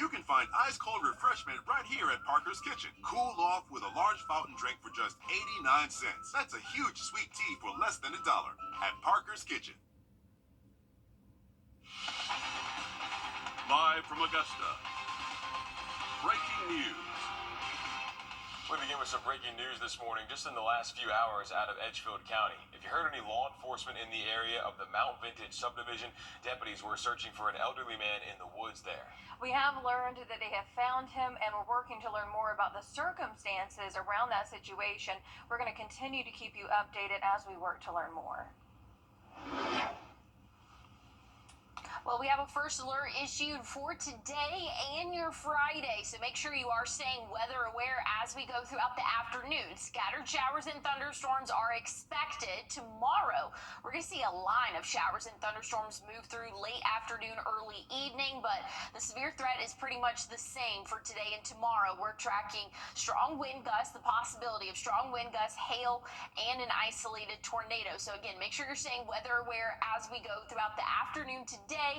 You can find ice-cold refreshment right here at Parker's Kitchen. Cool off with a large fountain drink for just 89 cents. That's a huge sweet tea for less than $1 at Parker's Kitchen. Live from Augusta, breaking news. We begin with some breaking news this morning, just in the last few hours out of Edgefield County. If you heard any law enforcement in the area of the Mount Vintage subdivision, deputies were searching for an elderly man in the woods there. We have learned that they have found him, and we're working to learn more about the circumstances around that situation. We're going to continue to keep you updated as we work to learn more. Well, we have a first alert issued for today and your Friday, so make sure you are staying weather aware as we go throughout the afternoon. Scattered showers and thunderstorms are expected tomorrow. We're going to see a line of showers and thunderstorms move through late afternoon, early evening, but the severe threat is pretty much the same for today and tomorrow. We're tracking strong wind gusts, the possibility of strong wind gusts, hail, and an isolated tornado. So again, make sure you're staying weather aware as we go throughout the afternoon today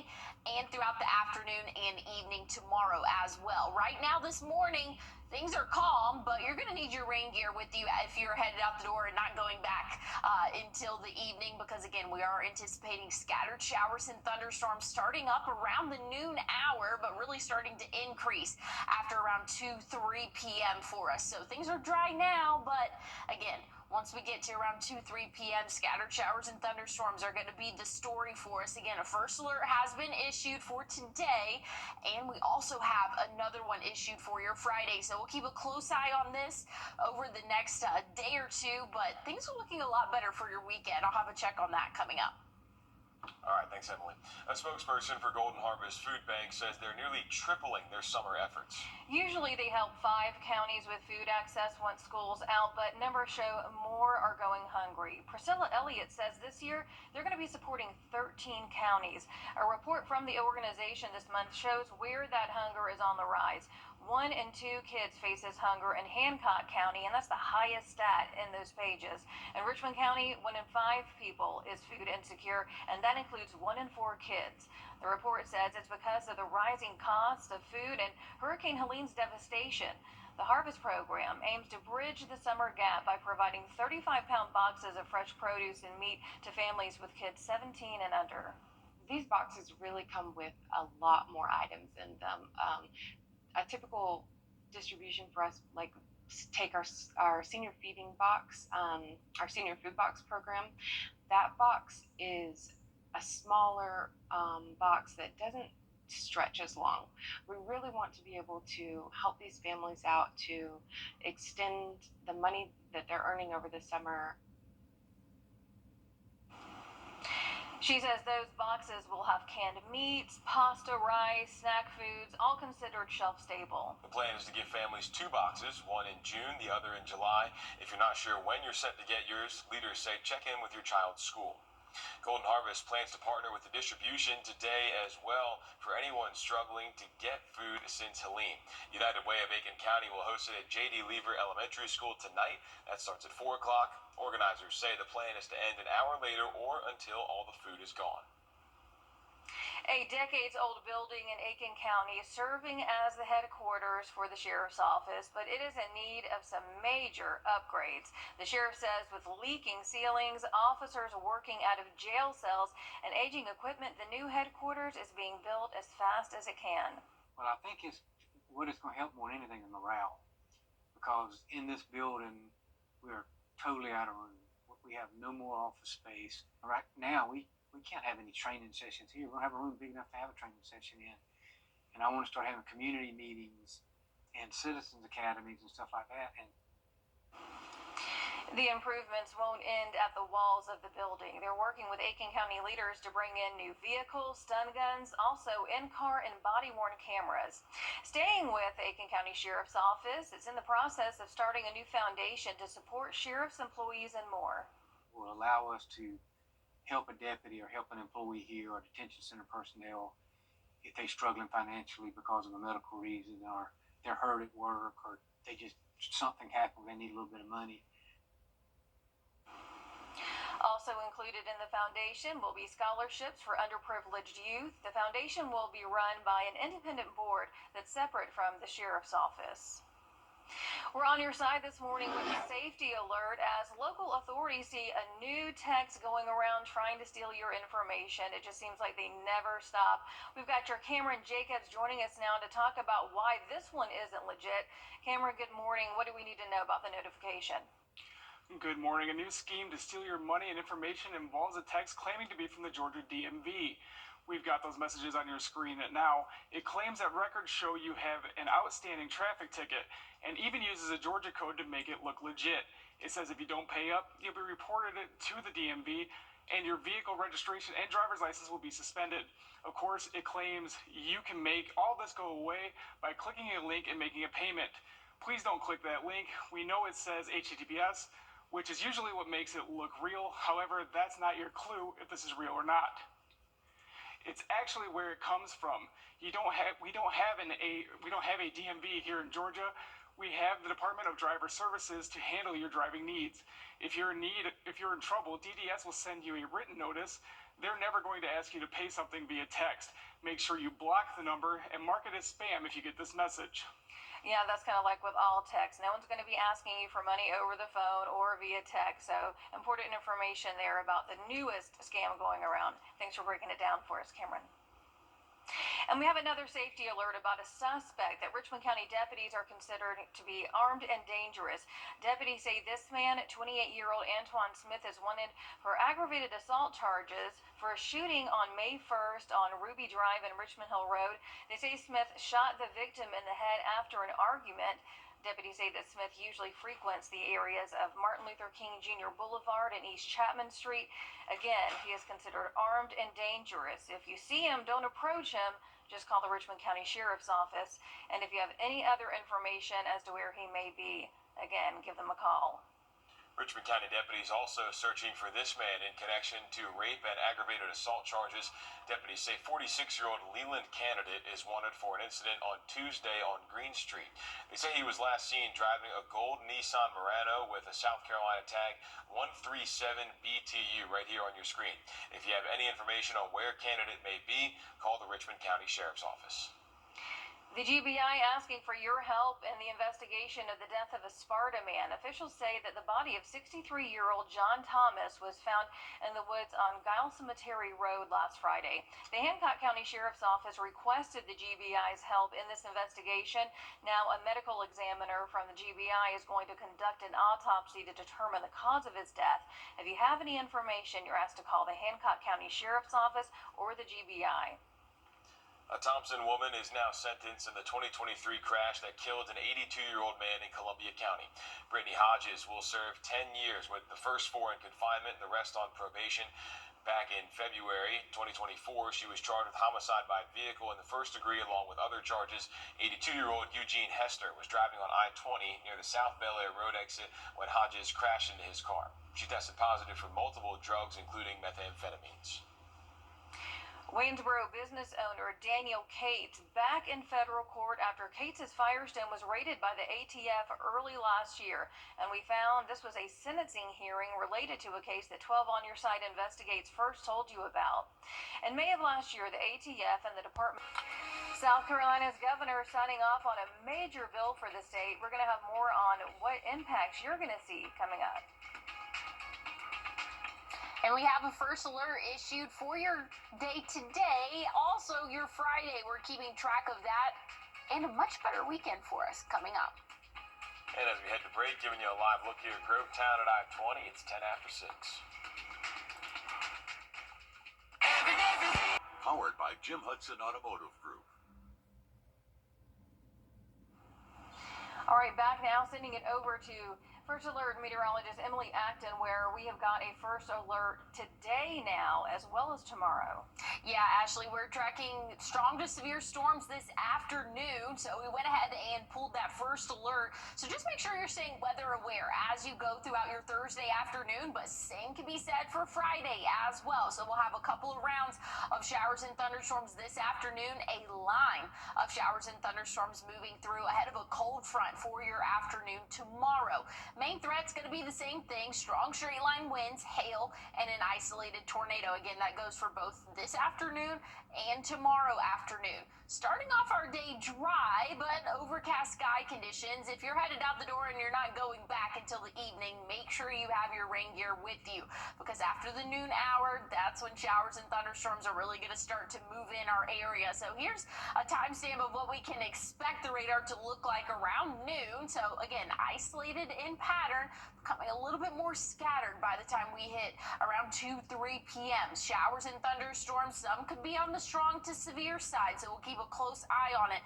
and throughout the afternoon and evening tomorrow as well. Right now this morning, things are calm, but you're going to need your rain gear with you if you're headed out the door and not going back until the evening, because again, we are anticipating scattered showers and thunderstorms starting up around the noon hour, but really starting to increase after around 2-3 p.m. for us. So things are dry now, but again, once we get to around 2-3 p.m., scattered showers and thunderstorms are going to be the story for us. Again, a first alert has been issued for today, and we also have another one issued for your Friday. So we'll keep a close eye on this over the next day or two, but things are looking a lot better for your weekend. I'll have a check on that coming up. All right, thanks, Emily. A spokesperson for Golden Harvest Food Bank says they're nearly tripling their summer efforts. Usually they help 5 counties with food access once school's out, but numbers show more are going hungry. Priscilla Elliott says this year they're going to be supporting 13 counties. A report from the organization this month shows where that hunger is on the rise. 1 in 2 kids faces hunger in Hancock County, and that's the highest stat in those pages. In Richmond County, 1 in 5 people is food insecure, and that includes 1 in 4 kids. The report says it's because of the rising cost of food and Hurricane Helene's devastation. The Harvest Program aims to bridge the summer gap by providing 35-pound boxes of fresh produce and meat to families with kids 17 and under. These boxes really come with a lot more items in them. A typical distribution for us, like take our senior feeding box, our senior food box program. That box is a smaller box that doesn't stretch as long. We really want to be able to help these families out to extend the money that they're earning over the summer. She says those boxes will have canned meats, pasta, rice, snack foods, all considered shelf-stable. The plan is to give families 2 boxes, one in June, the other in July. If you're not sure when you're set to get yours, leaders say check in with your child's school. Golden Harvest plans to partner with the distribution today as well for anyone struggling to get food since Helene. United Way of Aiken County will host it at J.D. Lever Elementary School tonight. That starts at 4 o'clock. Organizers say the plan is to end an hour later or until all the food is gone. A decades-old building in Aiken County is serving as the headquarters for the sheriff's office, but it is in need of some major upgrades. The sheriff says with leaking ceilings, officers working out of jail cells, and aging equipment, the new headquarters is being built as fast as it can. Well, I think what it's going to help more than anything is morale, because in this building, we're totally out of room. We have no more office space. Right now, we can't have any training sessions here. We don't have a room big enough to have a training session in. And I want to start having community meetings and citizens academies and stuff like that. And the improvements won't end at the walls of the building. They're working with Aiken County leaders to bring in new vehicles, stun guns, also in-car and body-worn cameras. Staying with Aiken County Sheriff's Office, it's in the process of starting a new foundation to support sheriff's employees and more. It will allow us to help a deputy or help an employee here or detention center personnel if they're struggling financially because of a medical reason, or they're hurt at work, or they just something happened, they need a little bit of money. Also Also included in the foundation will be scholarships for underprivileged youth. The foundation will be run by an independent board that's separate from the sheriff's office. We're on your side this morning with a safety alert as local authorities see a new text going around trying to steal your information. It just seems like they never stop. We've got your Cameron Jacobs joining us now to talk about why this one isn't legit. Cameron, good morning. What do we need to know about the notification? Good morning. A new scheme to steal your money and information involves a text claiming to be from the Georgia DMV. We've got those messages on your screen now. It claims that records show you have an outstanding traffic ticket and even uses a Georgia code to make it look legit. It says if you don't pay up, you'll be reported to the DMV and your vehicle registration and driver's license will be suspended. Of course, it claims you can make all this go away by clicking a link and making a payment. Please don't click that link. We know it says HTTPS, which is usually what makes it look real. However, that's not your clue if this is real or not. It's actually where it comes from. We don't have a DMV here in Georgia. We have the Department of Driver Services to handle your driving needs. If you're in trouble, DDS will send you a written notice. They're never going to ask you to pay something via text. Make sure you block the number and mark it as spam if you get this message. Yeah, that's kind of like with all text. No one's going to be asking you for money over the phone or via text. So important information there about the newest scam going around. Thanks for breaking it down for us, Cameron. And we have another safety alert about a suspect that Richmond County deputies are considered to be armed and dangerous. Deputies say this man, 28-year-old Antoine Smith, is wanted for aggravated assault charges for a shooting on May 1st on Ruby Drive and Richmond Hill Road. They say Smith shot the victim in the head after an argument. Deputies say that Smith usually frequents the areas of Martin Luther King Jr. Boulevard and East Chapman Street. Again, he is considered armed and dangerous. If you see him, don't approach him. Just call the Richmond County Sheriff's Office. And if you have any other information as to where he may be, again, give them a call. Richmond County deputies also searching for this man in connection to rape and aggravated assault charges. Deputies say 46-year-old Leland Candidate is wanted for an incident on Tuesday on Green Street. They say he was last seen driving a gold Nissan Murano with a South Carolina tag 137BTU right here on your screen. If you have any information on where Candidate may be, call the Richmond County Sheriff's Office. The GBI asking for your help in the investigation of the death of a Sparta man. Officials say that the body of 63-year-old John Thomas was found in the woods on Guile Cemetery Road last Friday. The Hancock County Sheriff's Office requested the GBI's help in this investigation. Now, a medical examiner from the GBI is going to conduct an autopsy to determine the cause of his death. If you have any information, you're asked to call the Hancock County Sheriff's Office or the GBI. A Thompson woman is now sentenced in the 2023 crash that killed an 82-year-old man in Columbia County. Brittany Hodges will serve 10 years, with the first 4 in confinement and the rest on probation. Back in February 2024, she was charged with homicide by vehicle in the first degree along with other charges. 82-year-old Eugene Hester was driving on I-20 near the South Bel Air Road exit when Hodges crashed into his car. She tested positive for multiple drugs, including methamphetamines. Waynesboro business owner Daniel Cates back in federal court after Cates' Firestone was raided by the ATF early last year. And we found this was a sentencing hearing related to a case that 12 On Your Side Investigates first told you about. In May of last year, the ATF and the Department... South Carolina's governor signing off on a major bill for the state. We're going to have more on what impacts you're going to see coming up. And we have a first alert issued for your day today, also your Friday. We're keeping track of that, and a much better weekend for us coming up. And as we head to break, giving you a live look here at Grovetown at I-20, it's 10 after 6. Powered by Jim Hudson Automotive Group. All right, back now, sending it over to First Alert meteorologist Emily Acton, where we have got a first alert today now, as well as tomorrow. Yeah, Ashley, we're tracking strong to severe storms this afternoon, so we went ahead and pulled that first alert. So just make sure you're staying weather aware as you go throughout your Thursday afternoon, but same can be said for Friday as well. So we'll have a couple of rounds of showers and thunderstorms this afternoon, a line of showers and thunderstorms moving through ahead of a cold front for your afternoon tomorrow. Main threat's going to be the same thing: strong straight line winds, hail, and an isolated tornado. Again, that goes for both this afternoon and tomorrow afternoon. Starting off our day dry, but overcast sky conditions. If you're headed out the door and you're not going back until the evening, make sure you have your rain gear with you, because after the noon hour, that's when showers and thunderstorms are really going to start to move in our area. So here's a timestamp of what we can expect the radar to look like around noon. So again, isolated in pattern, becoming a little bit more scattered by the time we hit around 2-3 p.m. Showers and thunderstorms, some could be on the strong to severe side, so we'll keep a close eye on it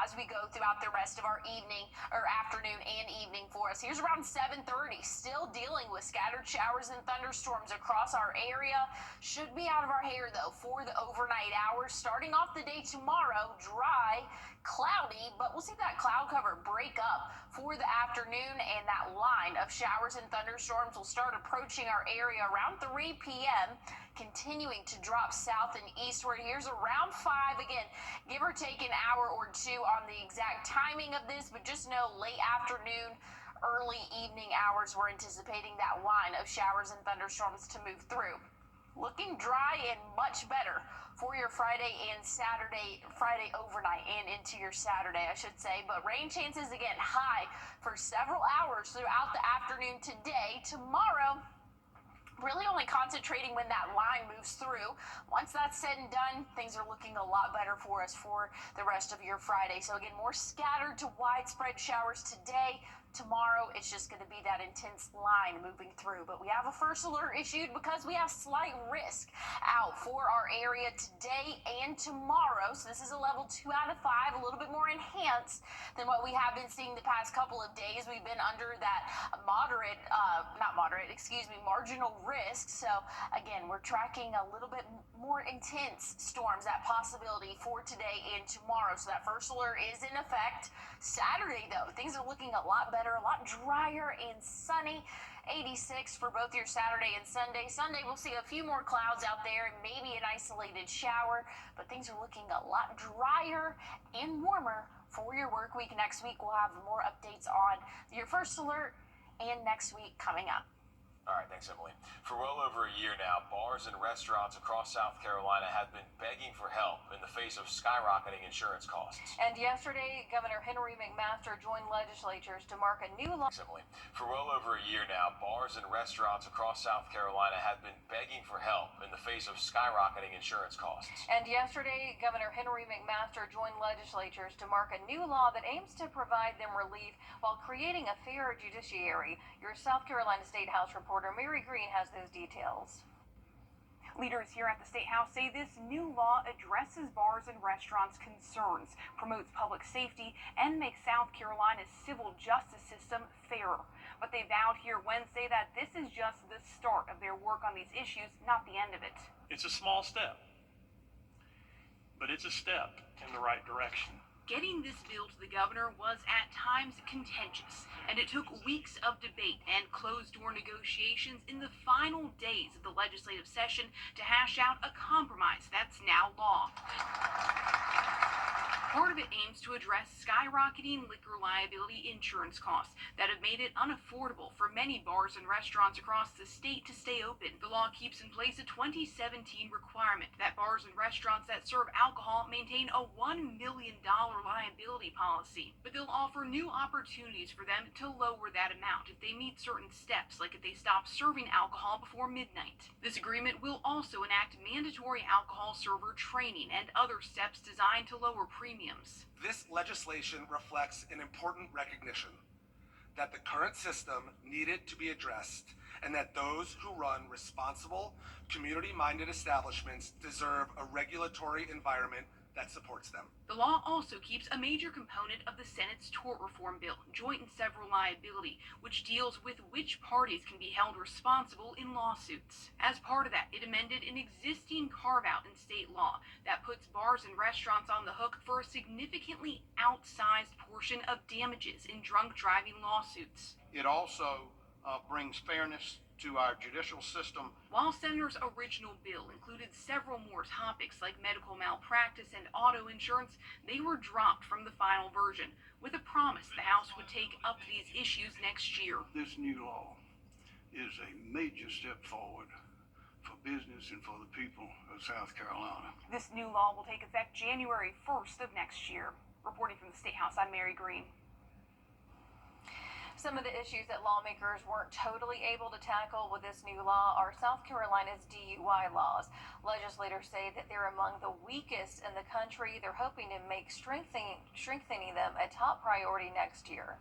as we go throughout the rest of our evening or afternoon and evening for us. Here's around 7:30, still dealing with scattered showers and thunderstorms across our area. Should be out of our hair though for the overnight hours. Starting off the day tomorrow, dry, cloudy, but we'll see that cloud cover break up for the afternoon, and that line of showers and thunderstorms will start approaching our area around 3 p.m., continuing to drop south and eastward. Here's around 5, again, give or take an hour or two on the exact timing of this, but just know late afternoon, early evening hours, we're anticipating that line of showers and thunderstorms to move through. Looking dry and much better for your Friday and Saturday, Friday overnight and into your Saturday, I should say. But rain chances, again, high for several hours throughout the afternoon today. Tomorrow, really only concentrating when that line moves through. Once that's said and done, things are looking a lot better for us for the rest of your Friday. So again, more scattered to widespread showers today. Tomorrow, it's just going to be that intense line moving through. But we have a first alert issued because we have slight risk out for our area today and tomorrow. So this is a level 2 out of 5, a little bit more enhanced than what we have been seeing the past couple of days. We've been under that marginal risk. So again, we're tracking a little bit more intense storms, that possibility for today and tomorrow. So that first alert is in effect. Saturday, though, things are looking a lot better, a lot drier and sunny. 86 for both your Saturday and Sunday. Sunday, we'll see a few more clouds out there and maybe an isolated shower, but things are looking a lot drier and warmer for your work week. Next week, we'll have more updates on your first alert and next week coming up. All right, thanks, Emily. For well over a year now, bars and restaurants across South Carolina have been begging for help in the face of skyrocketing insurance costs. And yesterday, Governor Henry McMaster joined legislatures to mark a new law. Thanks, Emily. For well over a year now, bars and restaurants across South Carolina have been begging for help in the face of skyrocketing insurance costs. And yesterday, Governor Henry McMaster joined legislatures to mark a new law that aims to provide them relief while creating a fairer judiciary. Your South Carolina State House reporter Mary Green has those details. Leaders here at the State House say this new law addresses bars and restaurants' concerns, promotes public safety, and makes South Carolina's civil justice system fairer. But they vowed here Wednesday that this is just the start of their work on these issues, not the end of it. It's a small step, but it's a step in the right direction. Getting this bill to the governor was at times contentious, and it took weeks of debate and closed-door negotiations in the final days of the legislative session to hash out a compromise that's now law. Part of it aims to address skyrocketing liquor liability insurance costs that have made it unaffordable for many bars and restaurants across the state to stay open. The law keeps in place a 2017 requirement that bars and restaurants that serve alcohol maintain a $1 million liability policy, but they'll offer new opportunities for them to lower that amount if they meet certain steps, like if they stop serving alcohol before midnight. This agreement will also enact mandatory alcohol server training and other steps designed to lower premiums. This legislation reflects an important recognition that the current system needed to be addressed and that those who run responsible, community-minded establishments deserve a regulatory environment that supports them. The law also keeps a major component of the Senate's tort reform bill, joint and several liability, which deals with which parties can be held responsible in lawsuits. As part of that, it amended an existing carve-out in state law that puts bars and restaurants on the hook for a significantly outsized portion of damages in drunk driving lawsuits. It also brings fairness to our judicial system. While Senator's original bill included several more topics like medical malpractice and auto insurance, they were dropped from the final version with a promise the House would take up these issues next year. This new law is a major step forward for business and for the people of South Carolina. This new law will take effect January 1st of next year. Reporting from the State House, I'm Mary Green. Some of the issues that lawmakers weren't totally able to tackle with this new law are South Carolina's DUI laws. Legislators say that they're among the weakest in the country. They're hoping to make strengthening them a top priority next year.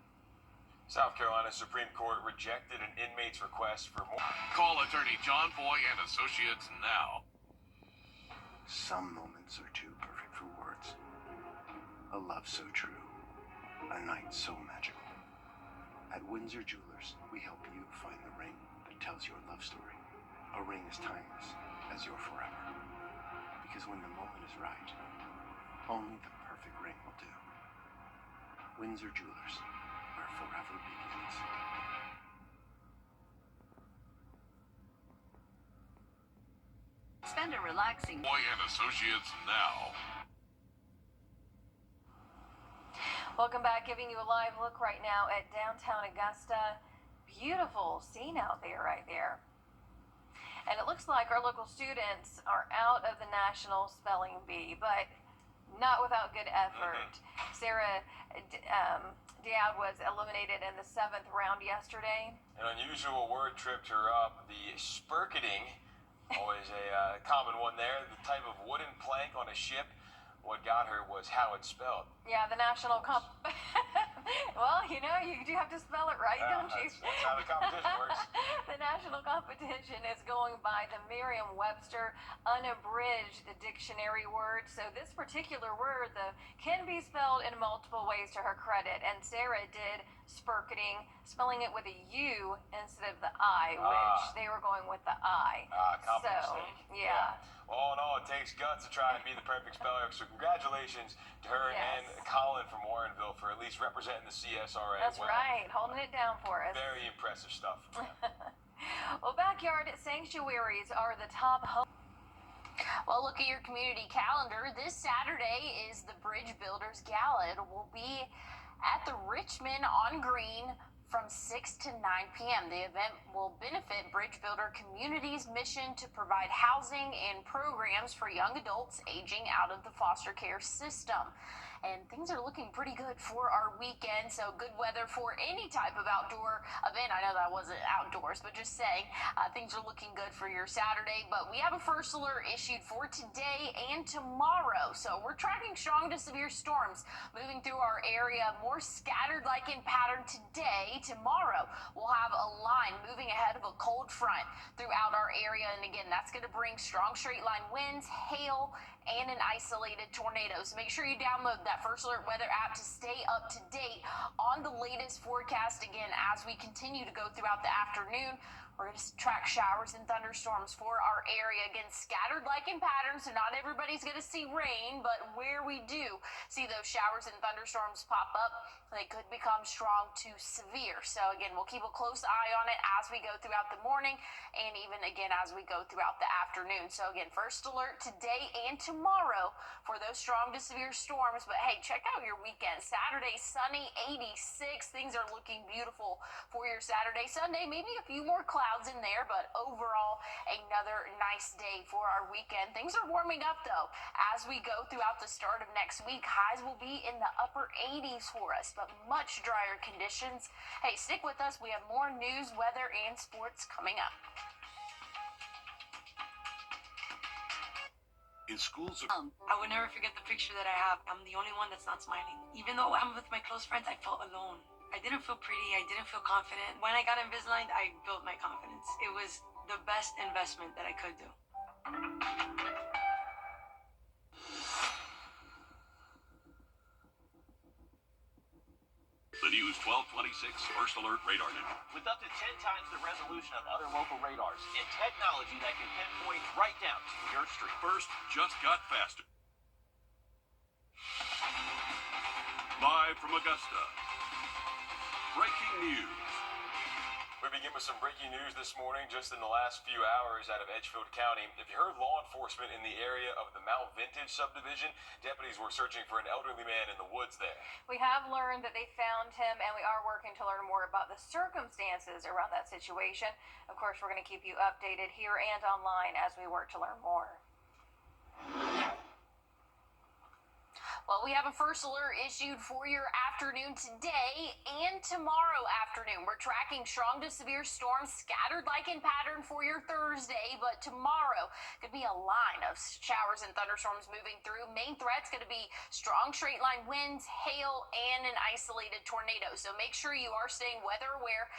South Carolina Supreme Court rejected an inmate's request for more. Call attorney John Boy and Associates now. Some moments are too perfect for words. A love so true. A night so magical. At Windsor Jewelers, we help you find the ring that tells your love story. A ring as timeless as your forever. Because when the moment is right, only the perfect ring will do. Windsor Jewelers, where forever begins. Spend a relaxing. Boy and Associates now. Welcome back, giving you a live look right now at downtown Augusta. Beautiful scene out there right there. And it looks like our local students are out of the National Spelling Bee, but not without good effort. Sarah Dowd was eliminated in the 7th round yesterday. An unusual word tripped her up. The spurketing, always a common one there, the type of wooden plank on a ship. What got her was how it's spelled. Yeah, the national well, you know, you do have to spell it right, don't you? That's how the competition works. The national competition is going by the Merriam-Webster unabridged dictionary word. So this particular word can be spelled in multiple ways to her credit. And Sarah did spurketing, spelling it with a U instead of the I, which they were going with the I. Common so, mistake. Yeah. All in all, it takes guts to try and be the perfect speller. So congratulations to her and Colin from Warrenville for at least representing the CSRA. That's right, holding it down for us. Very impressive stuff. Well, backyard sanctuaries are the top home. Well, look at your community calendar. This Saturday is the Bridge Builders Gala. It will be at the Richmond on Green from 6 to 9 p.m. The event will benefit Bridge Builder Community's mission to provide housing and programs for young adults aging out of the foster care system. And things are looking pretty good for our weekend, so good weather for any type of outdoor event. I know that wasn't outdoors, but just saying, things are looking good for your Saturday. But we have a first alert issued for today and tomorrow. So we're tracking strong to severe storms moving through our area, more scattered like in pattern today. Tomorrow, we'll have a line moving ahead of a cold front throughout our area. And again, that's going to bring strong straight line winds, hail, and an isolated tornado. So make sure you download that First Alert weather app to stay up to date on the latest forecast. Again, as we continue to go throughout the afternoon, we're going to track showers and thunderstorms for our area. Again, scattered like in patterns, so not everybody's going to see rain, but where we do see those showers and thunderstorms pop up, they could become strong to severe. So again, we'll keep a close eye on it as we go throughout the morning and even again as we go throughout the afternoon. So again, first alert today and tomorrow for those strong to severe storms. But hey, check out your weekend. Saturday, sunny, 86. Things are looking beautiful for your Saturday. Sunday, maybe a few more clouds in there, but overall another nice day for our weekend. Things are warming up though as we go throughout the start of next week. Highs will be in the upper 80s for us, but much drier conditions. Hey, stick with us. We have more news, weather, and sports coming up. In schools, I would never forget the picture that I have. I'm the only one that's not smiling. Even though I'm with my close friends, I felt alone. I didn't feel pretty. I didn't feel confident. When I got Invisalign, I built my confidence. It was the best investment that I could do. The News 1226 First Alert Radar Now. With up to 10 times the resolution of other local radars and technology that can pinpoint right down to your street. First just got faster. Live from Augusta. Breaking news. We begin with some breaking news this morning, just in the last few hours out of Edgefield County. If you heard law enforcement in the area of the Mount Vintage subdivision, deputies were searching for an elderly man in the woods there. We have learned that they found him, and we are working to learn more about the circumstances around that situation. Of course, we're going to keep you updated here and online as we work to learn more. Well, we have a first alert issued for your afternoon today and tomorrow afternoon. We're tracking strong to severe storms scattered like in pattern for your Thursday, but tomorrow could be a line of showers and thunderstorms moving through. Main threat's going to be strong straight line winds, hail, and an isolated tornado. So make sure you are staying weather aware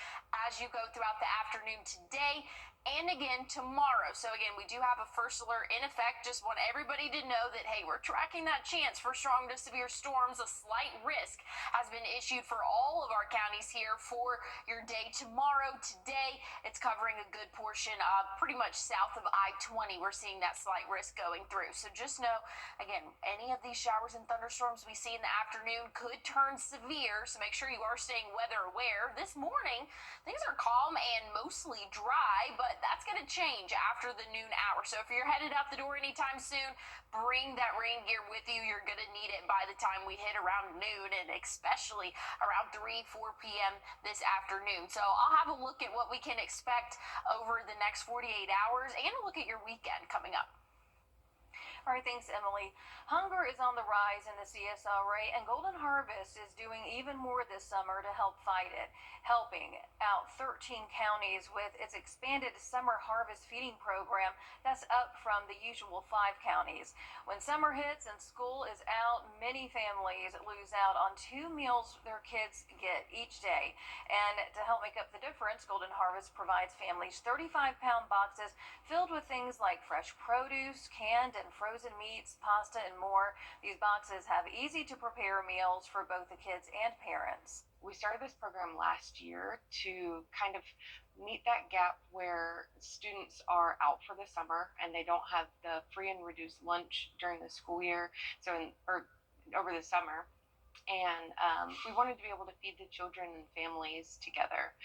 as you go throughout the afternoon today and again tomorrow. So again, we do have a first alert in effect. Just want everybody to know that, hey, we're tracking that chance for strong to severe storms. A slight risk has been issued for all of our counties here for your day tomorrow. Today, it's covering a good portion of pretty much south of I-20. We're seeing that slight risk going through. So just know, again, any of these showers and thunderstorms we see in the afternoon could turn severe. So make sure you are staying weather aware. This morning, things are calm and mostly dry, but that's going to change after the noon hour. So if you're headed out the door anytime soon, bring that rain gear with you. You're going to need it by the time we hit around noon, and especially around 3-4 p.m. this afternoon. So I'll have a look at what we can expect over the next 48 hours and a look at your weekend coming up. All right, thanks, Emily. Hunger is on the rise in the CSRA, and Golden Harvest is doing even more this summer to help fight it, helping out 13 counties with its expanded summer harvest feeding program that's up from the usual 5 counties. When summer hits and school is out, many families lose out on 2 meals their kids get each day. And to help make up the difference, Golden Harvest provides families 35-pound boxes filled with things like fresh produce, canned and frozen meats, pasta, and more. These boxes have easy-to-prepare meals for both the kids and parents. We started this program last year to kind of meet that gap where students are out for the summer and they don't have the free and reduced lunch during the school year, or over the summer. And we wanted to be able to feed the children and families together.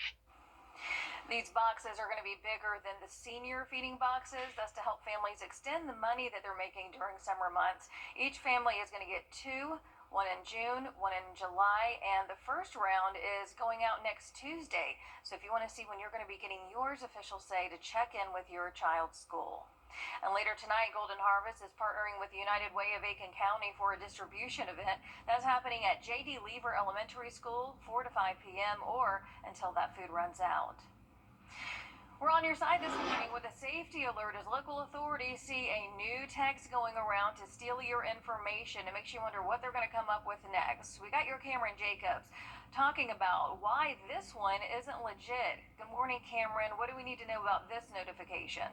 These boxes are going to be bigger than the senior feeding boxes. That's to help families extend the money that they're making during summer months. Each family is going to get 2, one in June, one in July, and the first round is going out next Tuesday. So if you want to see when you're going to be getting yours, officials say to check in with your child's school. And later tonight, Golden Harvest is partnering with United Way of Aiken County for a distribution event that's happening at J.D. Lever Elementary School, 4 to 5 p.m. or until that food runs out. We're on your side this morning with a safety alert as local authorities see a new text going around to steal your information. It makes you wonder what they're going to come up with next. We got your Cameron Jacobs talking about why this one isn't legit. Good morning, Cameron. What do we need to know about this notification?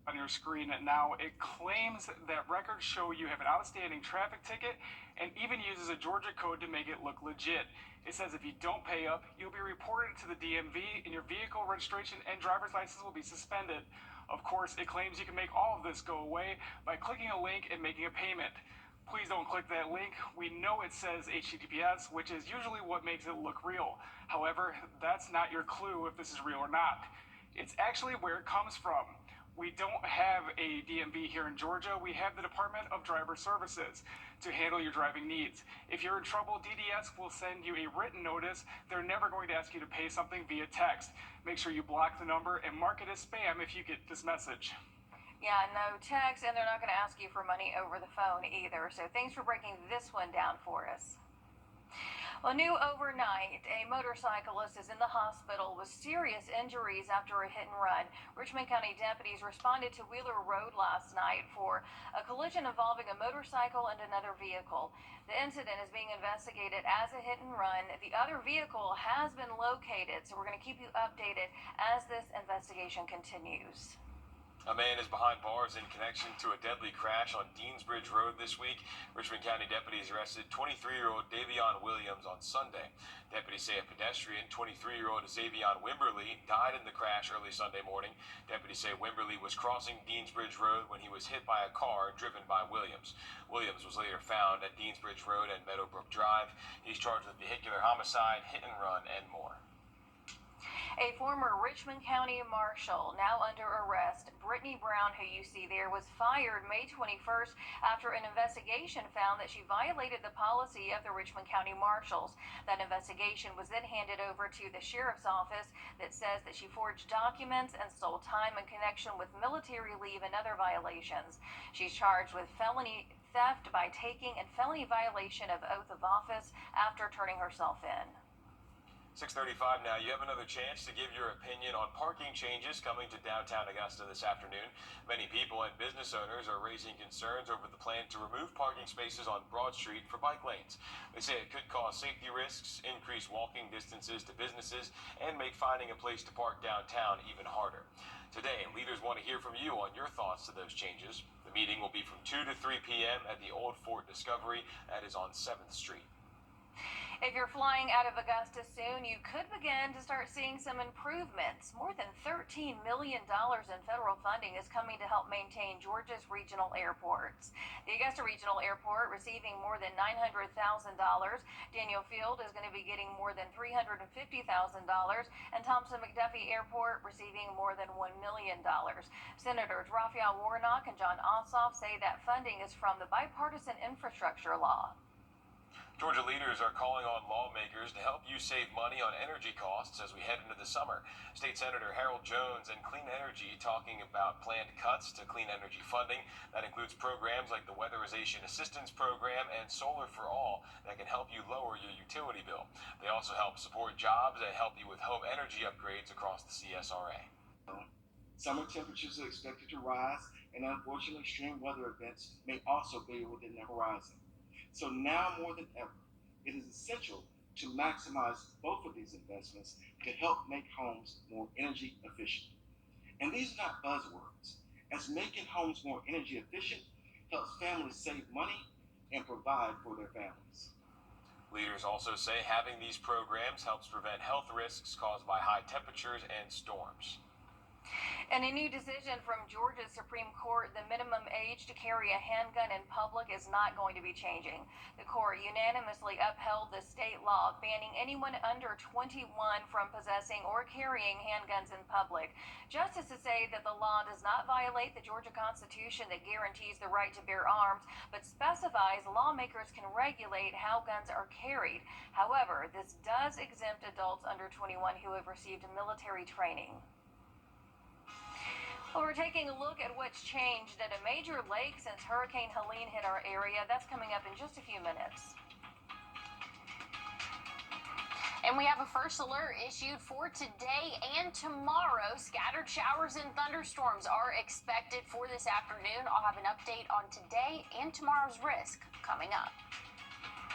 On your screen now, it claims that records show you have an outstanding traffic ticket and even uses a Georgia code to make it look legit. It says if you don't pay up, you'll be reported to the DMV and your vehicle registration and driver's license will be suspended. Of course, it claims you can make all of this go away by clicking a link and making a payment. Please don't click that link. We know it says HTTPS, which is usually what makes it look real. However, that's not your clue if this is real or not. It's actually where it comes from. We don't have a DMV here in Georgia. We have the Department of Driver Services to handle your driving needs. If you're in trouble, DDS will send you a written notice. They're never going to ask you to pay something via text. Make sure you block the number and mark it as spam if you get this message. Yeah, no text, and they're not going to ask you for money over the phone either. So thanks for breaking this one down for us. Well, new overnight, a motorcyclist is in the hospital with serious injuries after a hit and run. Richmond County deputies responded to Wheeler Road last night for a collision involving a motorcycle and another vehicle. The incident is being investigated as a hit and run. The other vehicle has been located, so we're going to keep you updated as this investigation continues. A man is behind bars in connection to a deadly crash on Deansbridge Road this week. Richmond County deputies arrested 23-year-old Davion Williams on Sunday. Deputies say a pedestrian, 23-year-old Xavion Wimberly, died in the crash early Sunday morning. Deputies say Wimberly was crossing Deansbridge Road when he was hit by a car driven by Williams. Williams was later found at Deansbridge Road and Meadowbrook Drive. He's charged with vehicular homicide, hit and run, and more. A former Richmond County marshal now under arrest, Brittany Brown, who you see there, was fired May 21st after an investigation found that she violated the policy of the Richmond County Marshals. That investigation was then handed over to the sheriff's office that says that she forged documents and stole time in connection with military leave and other violations. She's charged with felony theft by taking and felony violation of oath of office after turning herself in. 6:35 now. You have another chance to give your opinion on parking changes coming to downtown Augusta this afternoon. Many people and business owners are raising concerns over the plan to remove parking spaces on Broad Street for bike lanes. They say it could cause safety risks, increase walking distances to businesses, and make finding a place to park downtown even harder. Today, leaders want to hear from you on your thoughts to those changes. The meeting will be from 2 to 3 p.m. at the Old Fort Discovery. That is on 7th Street. If you're flying out of Augusta soon, you could begin to start seeing some improvements. More than $13 million in federal funding is coming to help maintain Georgia's regional airports. The Augusta Regional Airport receiving more than $900,000. Daniel Field is going to be getting more than $350,000. And Thompson McDuffie Airport receiving more than $1 million. Senators Raphael Warnock and John Ossoff say that funding is from the bipartisan infrastructure law. Georgia leaders are calling on lawmakers to help you save money on energy costs as we head into the summer. State Senator Harold Jones and Clean Energy talking about planned cuts to clean energy funding. That includes programs like the Weatherization Assistance Program and Solar for All that can help you lower your utility bill. They also help support jobs and help you with home energy upgrades across the CSRA. Summer temperatures are expected to rise, and unfortunately, extreme weather events may also be within the horizon. So now more than ever, it is essential to maximize both of these investments to help make homes more energy efficient. And these are not buzzwords, as making homes more energy efficient helps families save money and provide for their families. Leaders also say having these programs helps prevent health risks caused by high temperatures and storms. In a new decision from Georgia's Supreme Court, the minimum age to carry a handgun in public is not going to be changing. The court unanimously upheld the state law banning anyone under 21 from possessing or carrying handguns in public. Justices say that the law does not violate the Georgia Constitution that guarantees the right to bear arms, but specifies lawmakers can regulate how guns are carried. However, this does exempt adults under 21 who have received military training. Well, we're taking a look at what's changed at a major lake since Hurricane Helene hit our area. That's coming up in just a few minutes. And we have a first alert issued for today and tomorrow. Scattered showers and thunderstorms are expected for this afternoon. I'll have an update on today and tomorrow's risk coming up.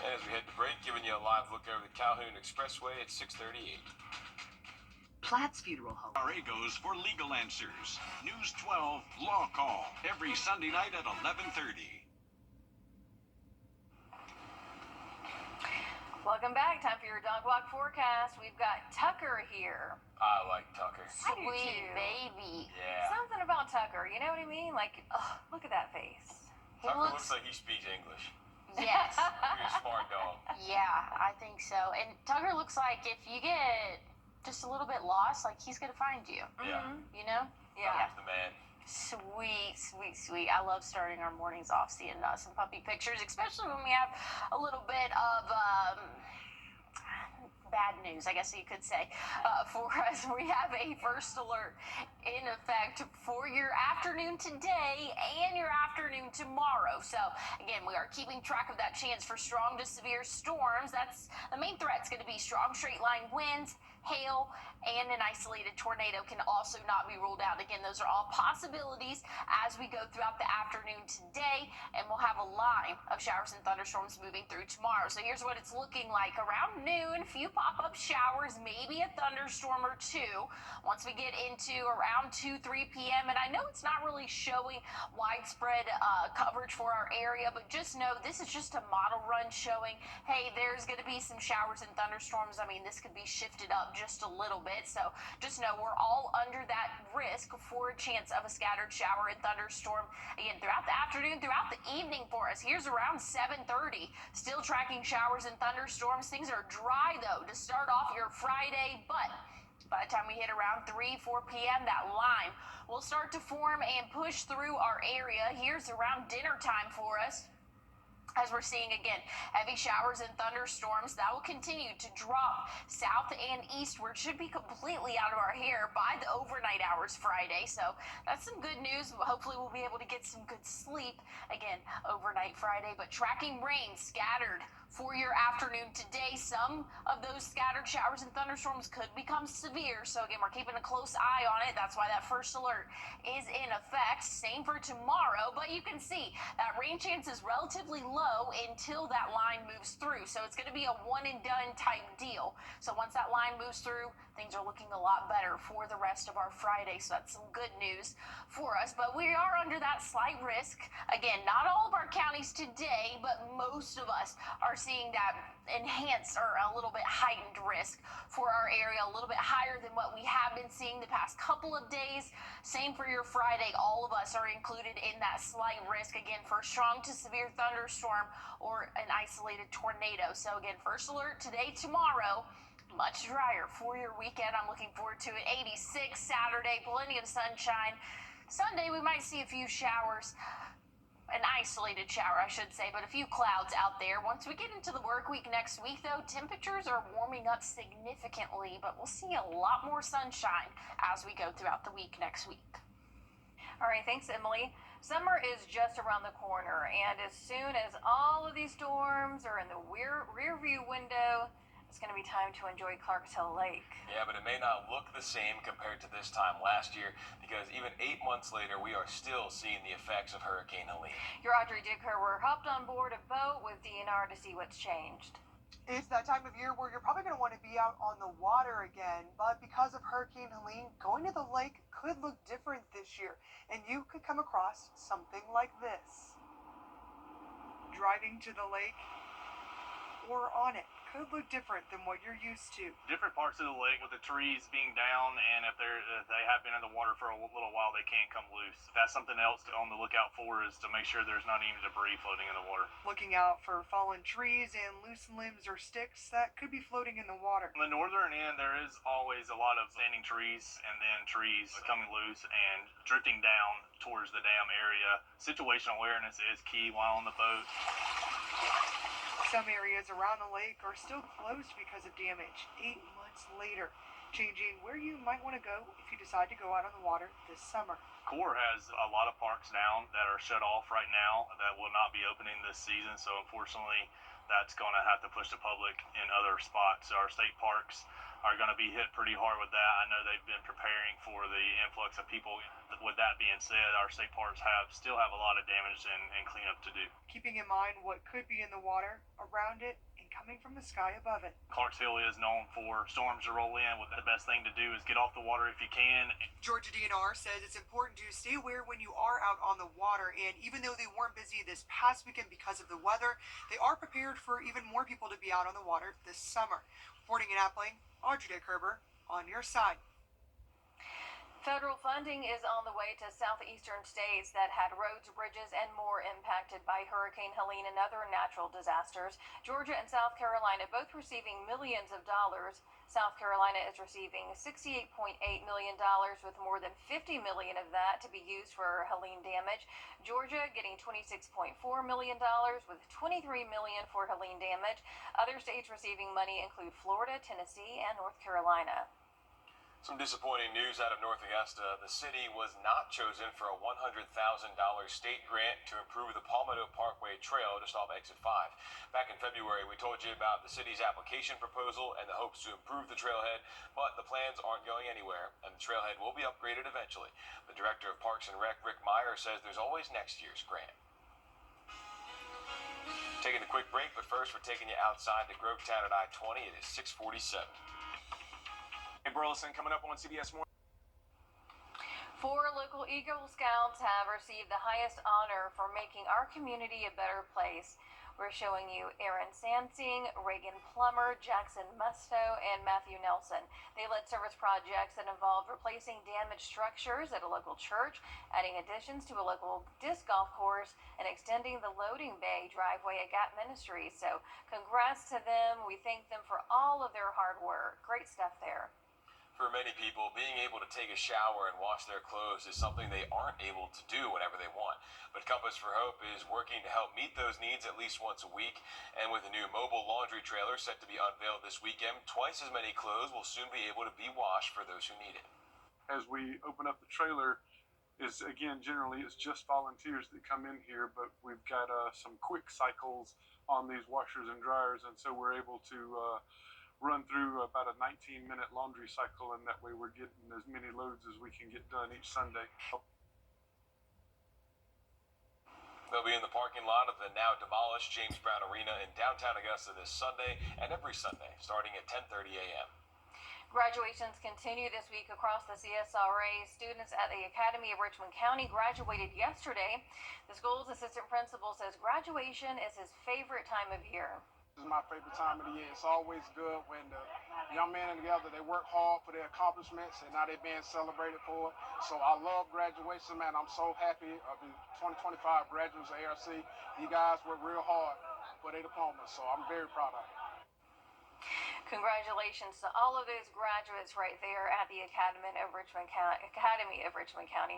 And as we head to break, giving you a live look over the Calhoun Expressway at 6:38. Platt's Funeral Home. RA goes for legal answers. News 12 Law Call every Sunday night at 11:30. Welcome back. Time for your dog walk forecast. We've got Tucker here. I like Tucker. Sweet baby. Yeah. Something about Tucker. You know what I mean? Like, oh, look at that face. Tucker looks like he speaks English. Yes. You're a smart dog. Yeah, I think so. And Tucker looks like if you get just a little bit lost, like he's gonna find you. Yeah. You know? Yeah. Tucker's the man. Sweet, sweet, sweet. I love starting our mornings off seeing some puppy pictures, especially when we have a little bit of bad news, I guess you could say, for us. We have a first alert in effect for your afternoon today and your afternoon tomorrow. So, again, we are keeping track of that chance for strong to severe storms. That's the main threat's going to be strong straight line winds, hail, and an isolated tornado can also not be ruled out. Again, those are all possibilities as we go throughout the afternoon today, and we'll have a line of showers and thunderstorms moving through tomorrow. So here's what it's looking like around noon. Few pop-up showers, maybe a thunderstorm or two. Once we get into around 2-3 p.m., and I know it's not really showing widespread coverage for our area, but just know this is just a model run showing, hey, there's going to be some showers and thunderstorms. I mean, this could be shifted up just a little bit. So just know we're all under that risk for a chance of a scattered shower and thunderstorm again throughout the afternoon, throughout the evening for us. Here's around 7:30, still tracking showers and thunderstorms. Things are dry though to start off your Friday, but by the time we hit around 3-4 p.m., that line will start to form and push through our area. Here's around dinner time for us, as we're seeing again heavy showers and thunderstorms that will continue to drop south and eastward. Should be completely out of our hair by the overnight hours Friday, so that's some good news. Hopefully we'll be able to get some good sleep again overnight Friday. But tracking rain scattered for your afternoon today. Some of those scattered showers and thunderstorms could become severe, so again, we're keeping a close eye on it. That's why that first alert is in effect. Same for tomorrow, but you can see that rain chance is relatively low until that line moves through, so it's going to be a one and done type deal. So once that line moves through, things are looking a lot better for the rest of our Friday, so that's some good news for us. But we are under that slight risk. Again, not all of our counties today, but most of us are seeing that enhanced or a little bit heightened risk for our area, a little bit higher than what we have been seeing the past couple of days. Same for your Friday. All of us are included in that slight risk, again, for strong to severe thunderstorm or an isolated tornado. So again, first alert today, tomorrow. Much drier for your weekend. I'm looking forward to it. 86 Saturday, plenty of sunshine. Sunday, we might see a few showers. An isolated shower, I should say, but a few clouds out there. Once we get into the work week next week, though, temperatures are warming up significantly, but we'll see a lot more sunshine as we go throughout the week next week. All right, thanks, Emily. Summer is just around the corner, and as soon as all of these storms are in the rear view window, it's going to be time to enjoy Clarks Hill Lake. Yeah, but it may not look the same compared to this time last year, because even 8 months later, we are still seeing the effects of Hurricane Helene. Your Audrey Dickherber hopped on board a boat with DNR to see what's changed. It's that time of year where you're probably going to want to be out on the water again, but because of Hurricane Helene, going to the lake could look different this year, and you could come across something like this. Driving to the lake or on it could look different than what you're used to. Different parts of the lake with the trees being down, and if they have been in the water for a little while, they can't come loose. That's something else to on the lookout for, is to make sure there's not any debris floating in the water. Looking out for fallen trees and loose limbs or sticks that could be floating in the water. On the northern end, there is always a lot of standing trees and then trees coming loose and drifting down towards the dam area. Situational awareness is key while on the boat. Some areas around the lake are still closed because of damage 8 months later, changing where you might want to go if you decide to go out on the water this summer. Corps has a lot of parks down that are shut off right now that will not be opening this season, so unfortunately that's going to have to push the public in other spots. Our state parks are going to be hit pretty hard with that. I know they've been preparing for the influx of people. With that being said, our state parks still have a lot of damage and cleanup to do. Keeping in mind what could be in the water, around it, and coming from the sky above it. Clarks Hill is known for storms to roll in. The best thing to do is get off the water if you can. Georgia DNR says it's important to stay aware when you are out on the water, and even though they weren't busy this past weekend because of the weather, they are prepared for even more people to be out on the water this summer. Reporting in Appling, Audrey Dickherber, on your side. Federal funding is on the way to southeastern states that had roads, bridges, and more impacted by Hurricane Helene and other natural disasters. Georgia and South Carolina both receiving millions of dollars. South Carolina is receiving $68.8 million, with more than $50 million of that to be used for Helene damage. Georgia getting $26.4 million, with $23 million for Helene damage. Other states receiving money include Florida, Tennessee, and North Carolina. So Some disappointing news out of North Augusta. The city was not chosen for a $100,000 state grant to improve the Palmetto Parkway Trail just off Exit 5. Back in February, we told you about the city's application proposal and the hopes to improve the trailhead, but the plans aren't going anywhere, and the trailhead will be upgraded eventually. The director of Parks and Rec, Rick Meyer, says there's always next year's grant. Taking a quick break, but first we're taking you outside to Grovetown at I-20. It is 6:47. Hey, Burleson, coming up on CBS Morning. 4 local Eagle Scouts have received the highest honor for making our community a better place. We're showing you Aaron Sansing, Reagan Plummer, Jackson Musto, and Matthew Nelson. They led service projects that involved replacing damaged structures at a local church, adding additions to a local disc golf course, and extending the loading bay driveway at Gap Ministries. So congrats to them. We thank them for all of their hard work. Great stuff there. For many people, being able to take a shower and wash their clothes is something they aren't able to do whenever they want. But Compass for Hope is working to help meet those needs at least once a week. And with a new mobile laundry trailer set to be unveiled this weekend, twice as many clothes will soon be able to be washed for those who need it. As we open up the trailer, generally it's just volunteers that come in here, but we've got some quick cycles on these washers and dryers, and so we're able to run through about a 19-minute laundry cycle, and that way we're getting as many loads as we can get done each Sunday. They'll be in the parking lot of the now demolished James Brown Arena in downtown Augusta this Sunday and every Sunday, starting at 10:30 a.m. Graduations continue this week across the CSRA. Students at the Academy of Richmond County graduated yesterday. The school's assistant principal says graduation is his favorite time of year. This is my favorite time of the year. It's always good when the young men together, they work hard for their accomplishments, and now they're being celebrated for it. So I love graduation, man. I'm so happy of the 2025 graduates of ARC. You guys work real hard for their diplomas, so I'm very proud of it. Congratulations to all of those graduates right there at the Academy of Richmond County,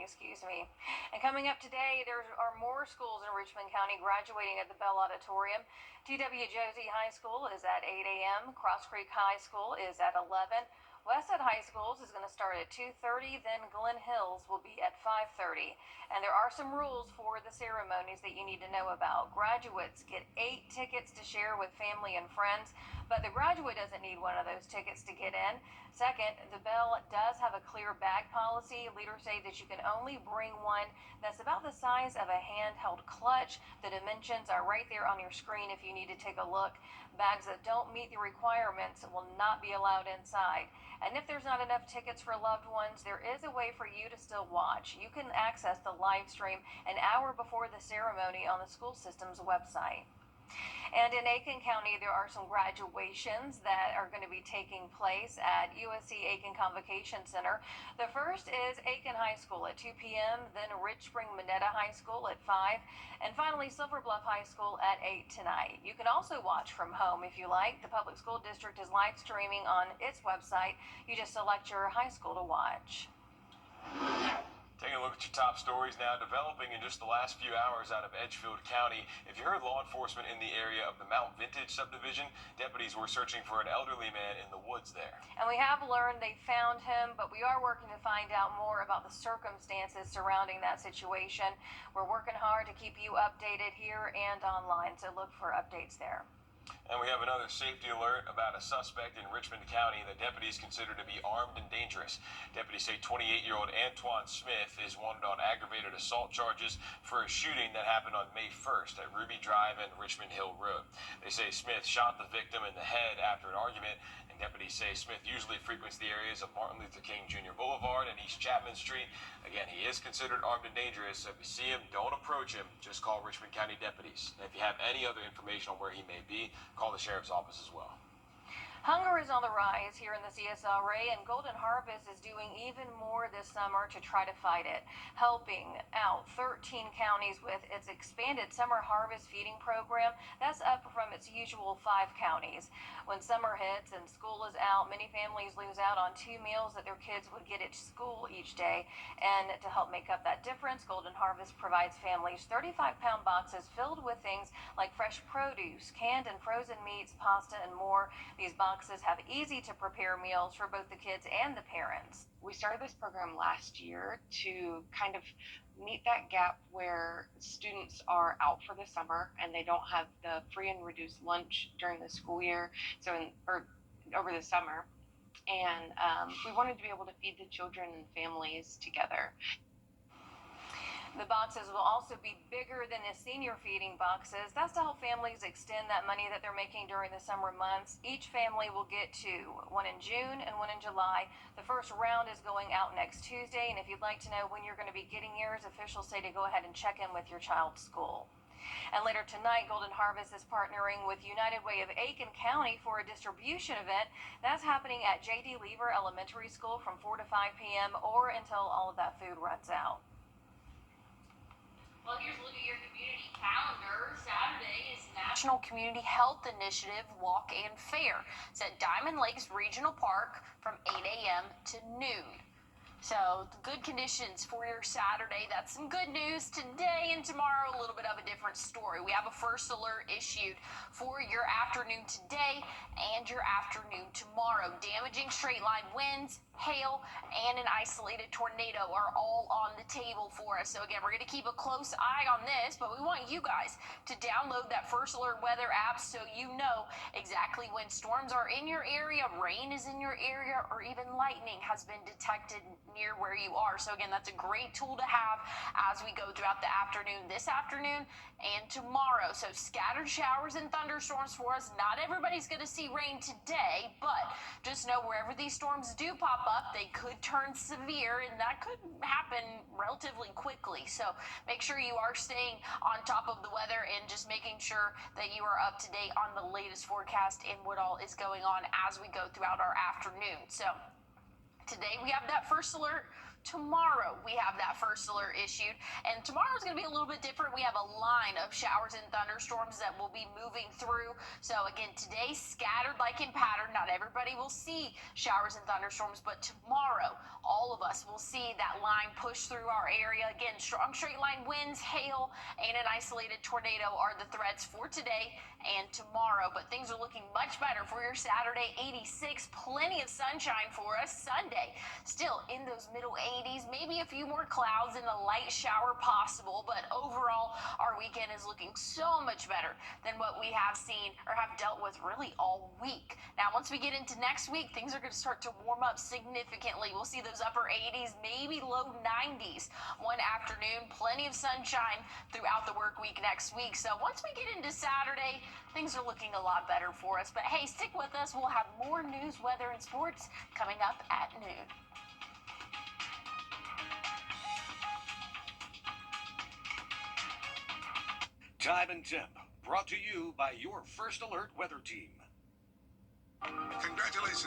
And coming up today, there are more schools in Richmond County graduating at the Bell Auditorium. T.W. Josie High School is at 8 a.m. Cross Creek High School is at 11. Westside High Schools is going to start at 2:30, then Glen Hills will be at 5:30. And there are some rules for the ceremonies that you need to know about. Graduates get 8 tickets to share with family and friends, but the graduate doesn't need one of those tickets to get in. Second, the Bell does have a clear bag policy. Leaders say that you can only bring one that's about the size of a handheld clutch. The dimensions are right there on your screen if you need to take a look. Bags that don't meet the requirements will not be allowed inside. And if there's not enough tickets for loved ones, there is a way for you to still watch. You can access the live stream an hour before the ceremony on the school system's website. And in Aiken County, there are some graduations that are going to be taking place at USC Aiken Convocation Center. The first is Aiken High School at 2 p.m., then Rich Spring Minetta High School at 5, and finally Silver Bluff High School at 8 tonight. You can also watch from home if you like. The public school district is live streaming on its website. You just select your high school to watch. Taking a look at your top stories now, developing in just the last few hours out of Edgefield County. If you heard law enforcement in the area of the Mount Vintage subdivision, deputies were searching for an elderly man in the woods there. And we have learned they found him, but we are working to find out more about the circumstances surrounding that situation. We're working hard to keep you updated here and online, so look for updates there. And we have another safety alert about a suspect in Richmond County that deputies consider to be armed and dangerous. Deputies say 28-year-old Antoine Smith is wanted on aggravated assault charges for a shooting that happened on May 1st at Ruby Drive and Richmond Hill Road. They say Smith shot the victim in the head after an argument, and deputies say Smith usually frequents the areas of Martin Luther King Jr. Boulevard and East Chapman Street. Again, he is considered armed and dangerous, so if you see him, don't approach him. Just call Richmond County deputies. And if you have any other information on where he may be, call the sheriff's office as well. Hunger is on the rise here in the CSRA, and Golden Harvest is doing even more this summer to try to fight it, helping out 13 counties with its expanded summer harvest feeding program. That's up from its usual 5 counties. When summer hits and school is out, many families lose out on 2 meals that their kids would get at school each day. And to help make up that difference, Golden Harvest provides families 35-pound boxes filled with things like fresh produce, canned and frozen meats, pasta, and more. These boxes boxes have easy-to-prepare meals for both the kids and the parents. We started this program last year to kind of meet that gap where students are out for the summer and they don't have the free and reduced lunch during the school year, or over the summer. And we wanted to be able to feed the children and families together. The boxes will also be bigger than the senior feeding boxes. That's to help families extend that money that they're making during the summer months. Each family will get two, one in June and one in July. The first round is going out next Tuesday, and if you'd like to know when you're going to be getting yours, officials say to go ahead and check in with your child's school. And later tonight, Golden Harvest is partnering with United Way of Aiken County for a distribution event. That's happening at J.D. Lever Elementary School from 4 to 5 p.m. or until all of that food runs out. Well, here's a look at your community calendar. Saturday is National Community Health Initiative Walk and Fair. It's at Diamond Lakes Regional Park from 8 a.m. to noon. So good conditions for your Saturday. That's some good news. Today and tomorrow, a little bit of a different story. We have a first alert issued for your afternoon today and your afternoon tomorrow. Damaging straight line winds, hail, and an isolated tornado are all on the table for us. So again, we're going to keep a close eye on this, but we want you guys to download that First Alert Weather app so you know exactly when storms are in your area, rain is in your area, or even lightning has been detected near where you are. So again, that's a great tool to have as we go throughout the afternoon, this afternoon and tomorrow. So scattered showers and thunderstorms for us. Not everybody's going to see rain today, but just know wherever these storms do pop up, they could turn severe, and that could happen relatively quickly. So make sure you are staying on top of the weather and just making sure that you are up to date on the latest forecast and what all is going on as we go throughout our afternoon. So today we have that first alert. Tomorrow we have that first alert issued, and tomorrow is going to be a little bit different. We have a line of showers and thunderstorms that will be moving through. So again, today scattered like in pattern. Not everybody will see showers and thunderstorms, but tomorrow all of us will see that line push through our area. Again, strong straight line winds, hail, and an isolated tornado are the threats for today and tomorrow, but things are looking much better for your Saturday. 86, plenty of sunshine for us. Sunday, still in those middle 80s, maybe a few more clouds and a light shower possible, but overall, our weekend is looking so much better than what we have seen or have dealt with really all week. Now, once we get into next week, things are going to start to warm up significantly. We'll see those upper 80s, maybe low 90s one afternoon. Plenty of sunshine throughout the work week next week. So once we get into Saturday, things are looking a lot better for us. But hey, stick with us. We'll have more news, weather, and sports coming up at noon. Time and Temp, brought to you by your First Alert Weather Team. Congratulations